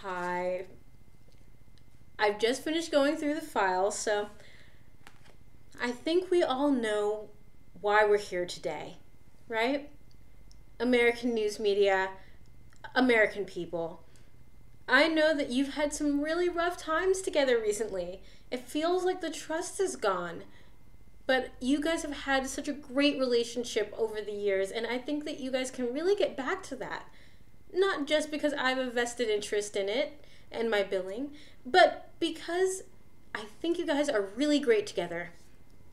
Hi. I've just finished going through the files, so I think we all know why we're here today, right? American news media, American people. I know that you've had some really rough times together recently. It feels like the trust is gone. But you guys have had such a great relationship over the years, and I think that you guys can really get back to that. Not just because I have a vested interest in it and my billing, but because I think you guys are really great together.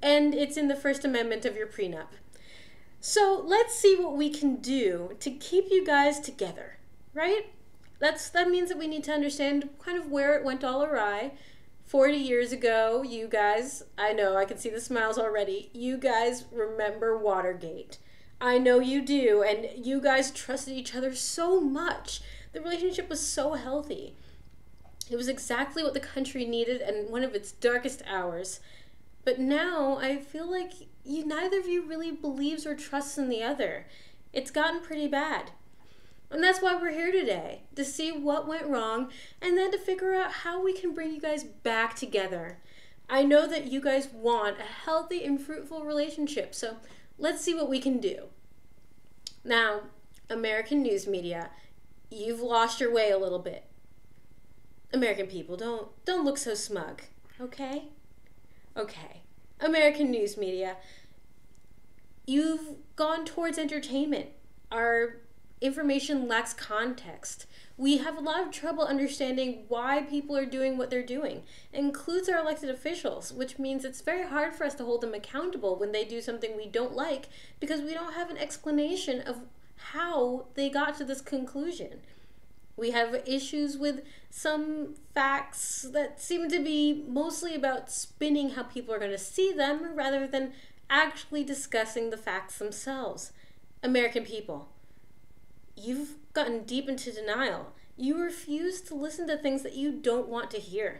And it's in the First Amendment of your prenup. So let's see what we can do to keep you guys together, right? That means that we need to understand kind of where it went all awry. 40 years ago, you guys, I know, I can see the smiles already, you guys remember Watergate. I know you do, and you guys trusted each other so much. The relationship was so healthy. It was exactly what the country needed in one of its darkest hours. But now I feel like neither of you really believes or trusts in the other. It's gotten pretty bad. And that's why we're here today, to see what went wrong and then to figure out how we can bring you guys back together. I know that you guys want a healthy and fruitful relationship, so let's see what we can do. Now, American news media, you've lost your way a little bit. American people, don't look so smug, okay? Okay. American news media, you've gone towards entertainment. Our information lacks context. We have a lot of trouble understanding why people are doing what they're doing. It includes our elected officials, which means it's very hard for us to hold them accountable when they do something we don't like because we don't have an explanation of how they got to this conclusion. We have issues with some facts that seem to be mostly about spinning how people are going to see them rather than actually discussing the facts themselves. American people, you've gotten deep into denial. You refuse to listen to things that you don't want to hear.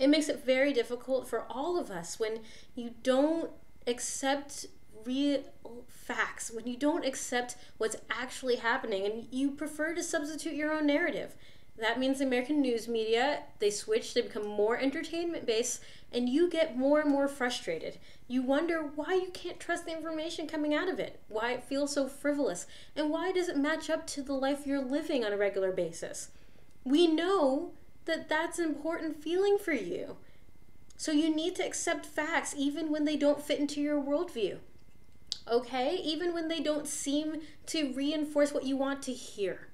It makes it very difficult for all of us when you don't accept real facts, when you don't accept what's actually happening and you prefer to substitute your own narrative. That means the American news media, they switch, they become more entertainment based, and you get more and more frustrated. You wonder why you can't trust the information coming out of it, why it feels so frivolous, and why does it match up to the life you're living on a regular basis. We know that that's an important feeling for you. So you need to accept facts even when they don't fit into your worldview. Okay? Even when they don't seem to reinforce what you want to hear.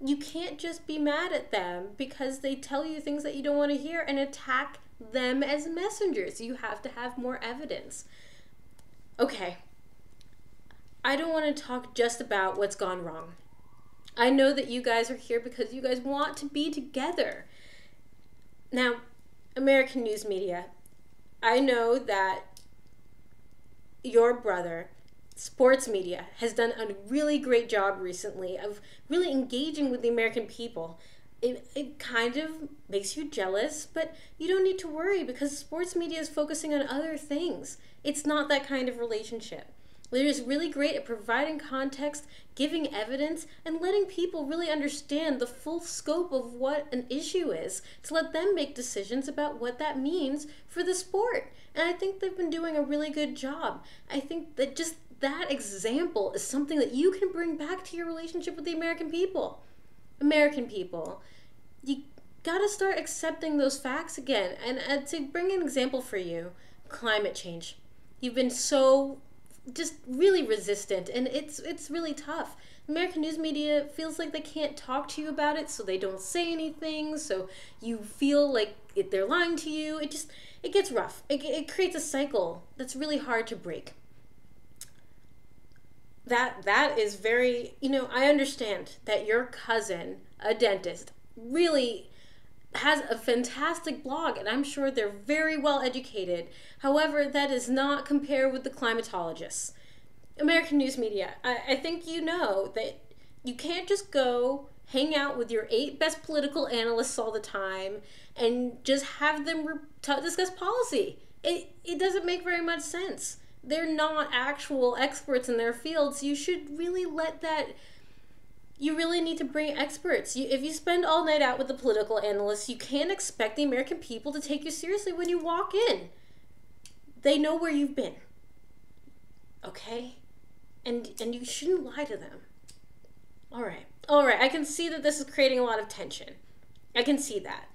You can't just be mad at them because they tell you things that you don't want to hear and attack them as messengers. You have to have more evidence. Okay. I don't want to talk just about what's gone wrong. I know that you guys are here because you guys want to be together. Now, American news media, I know that your brother, sports media, has done a really great job recently of really engaging with the American people. It kind of makes you jealous, but you don't need to worry because sports media is focusing on other things. It's not that kind of relationship. They're just really great at providing context, giving evidence, and letting people really understand the full scope of what an issue is to let them make decisions about what that means for the sport. And I think they've been doing a really good job. I think that just that example is something that you can bring back to your relationship with the American people. American people, you gotta start accepting those facts again. And to bring an example for you, climate change. You've been so just really resistant, and it's really tough. American news media feels like they can't talk to you about it, so they don't say anything, so you feel like they're lying to you. It gets rough. It creates a cycle that's really hard to break. That is very, I understand that your cousin, a dentist, really has a fantastic blog, and I'm sure they're very well educated. However, that does not compare with the climatologists. American news media, I think you know that you can't just go hang out with your 8 best political analysts all the time and just have them discuss policy. It doesn't make very much sense. They're not actual experts in their fields. You should really you really need to bring experts. If you spend all night out with the political analysts, you can't expect the American people to take you seriously when you walk in. They know where you've been. Okay? And you shouldn't lie to them. All right. I can see that this is creating a lot of tension. I can see that.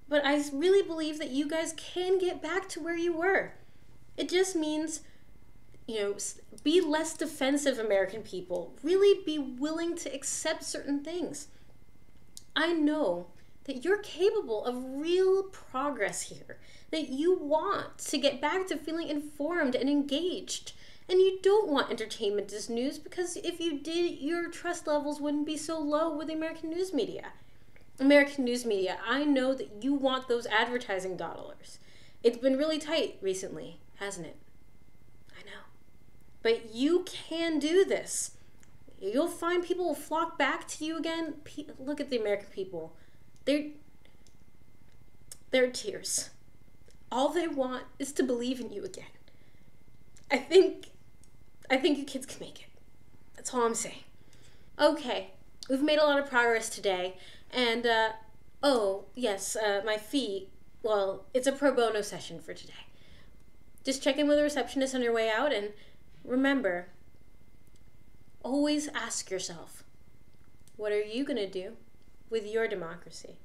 But I really believe that you guys can get back to where you were. It just means, be less defensive, American people. Really be willing to accept certain things. I know that you're capable of real progress here, that you want to get back to feeling informed and engaged. And you don't want entertainment as news, because if you did, your trust levels wouldn't be so low with the American news media. American news media, I know that you want those advertising dollars. It's been really tight recently, hasn't it? I know. But you can do this. You'll find people will flock back to you again. Look at the American people. They're tears. All they want is to believe in you again. I think you kids can make it. That's all I'm saying. Okay, we've made a lot of progress today. And, my fee, well, it's a pro bono session for today. Just check in with a receptionist on your way out, and remember, always ask yourself, what are you going to do with your democracy?